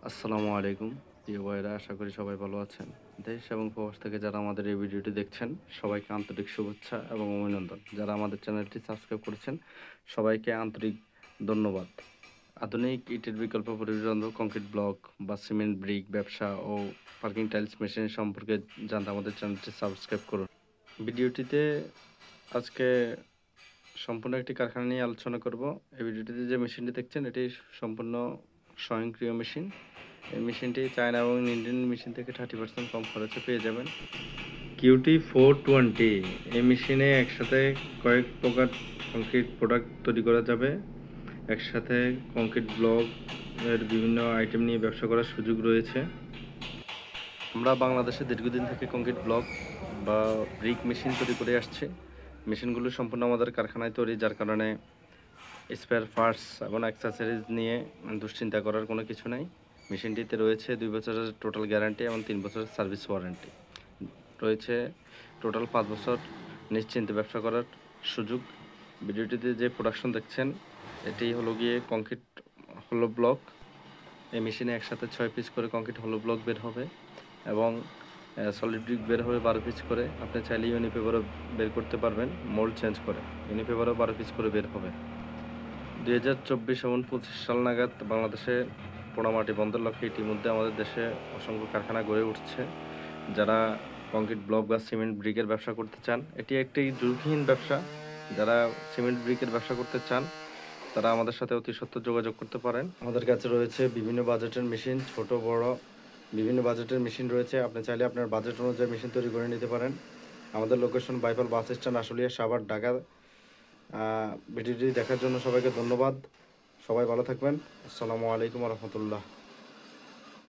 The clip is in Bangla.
আসসালামু আলাইকুম প্রিয় ভাইরা, আশা করি সবাই ভালো আছেন। দেশ এবং প্রবাস থেকে যারা আমাদের এই ভিডিওটি দেখছেন সবাইকে আন্তরিক শুভেচ্ছা এবং অভিনন্দন। যারা আমাদের চ্যানেলটি সাবস্ক্রাইব করেছেন সবাইকে আন্তরিক ধন্যবাদ। আধুনিক ইটের বিকল্প পরিবহন, কংক্রিট ব্লক বা সিমেন্ট ব্রিক ব্যবসা ও পার্কিং টাইলস মেশিন সম্পর্কে জানতে আমাদের চ্যানেলটি সাবস্ক্রাইব করুন। ভিডিওটিতে আজকে সম্পূর্ণ একটি কারখানা নিয়ে আলোচনা করব। এই ভিডিওটিতে যে মেশিনটি দেখছেন এটি সম্পূর্ণ স্বয়ংক্রিয় মেশিন। এই মেশিনটি চায়না এবং ইন্ডিয়ান মেশিন থেকে 30% কম খরচে পেয়ে যাবেন। QT420 এই মেশিনে একসাথে কয়েক প্রকার কংক্রিট প্রোডাক্ট তৈরি করা যাবে। একসাথে কংক্রিট ব্লক এর বিভিন্ন আইটেম নিয়ে ব্যবসা করার সুযোগ রয়েছে। আমরা বাংলাদেশে দীর্ঘদিন থেকে কংক্রিট ব্লক বা ব্রিক মেশিন তৈরি করে আসছি। মেশিনগুলো সম্পূর্ণ আমাদের কারখানায় তৈরি, যার কারণে স্পেয়ার পার্টস এবং অ্যাক্সেসরিজ নিয়ে দুশ্চিন্তা করার কোনো কিছু নেই। মেশিনটিতে রয়েছে 2 বছরের টোটাল গ্যারান্টি এবং 3 বছরের সার্ভিস ওয়ারেন্টি রয়েছে। টোটাল 5 বছর নিশ্চিন্তে ব্যবসা করার সুযোগ। ভিডিওটিতে যে প্রোডাকশন দেখছেন এটি হলো গিয়ে কংক্রিট হলো ব্লক। এই মেশিনে একসাথে 6 পিস করে কংক্রিট হলো ব্লক বের হবে এবং সলিড ব্রিক বের হবে 12 পিস করে। আপনি চাইলে ইউনিপেপারও বের করতে পারবেন, মোল্ড চেঞ্জ করে। ইউনিপেপারও 12 পিস করে বের হবে। 2024 এবং 25 সাল নাগাদ বাংলাদেশে পোড়ামাটি বন্ধের লক্ষ্যে ইতিমধ্যে আমাদের দেশে অসংখ্য কারখানা গড়ে উঠছে। যারা কংক্রিট ব্লক বা সিমেন্ট ব্রিকের ব্যবসা করতে চান, এটি একটি ঝুঁকিহীন ব্যবসা। যারা সিমেন্ট ব্রিকের ব্যবসা করতে চান তারা আমাদের সাথে অতি সত্বর যোগাযোগ করতে পারেন। আমাদের কাছে রয়েছে বিভিন্ন বাজেটের মেশিন, ছোট বড় বিভিন্ন বাজেটের মেশিন রয়েছে। আপনি চাইলে আপনার বাজেট অনুযায়ী মেশিন তৈরি করে নিতে পারেন। আমাদের location Baipail bus stand, Ashulia, Savar, Dhaka. ভিডিওটি দেখার জন্য সবাইকে ধন্যবাদ। সবাই ভালো থাকবেন। আসসালামু আলাইকুম রহমতুল্লাহ।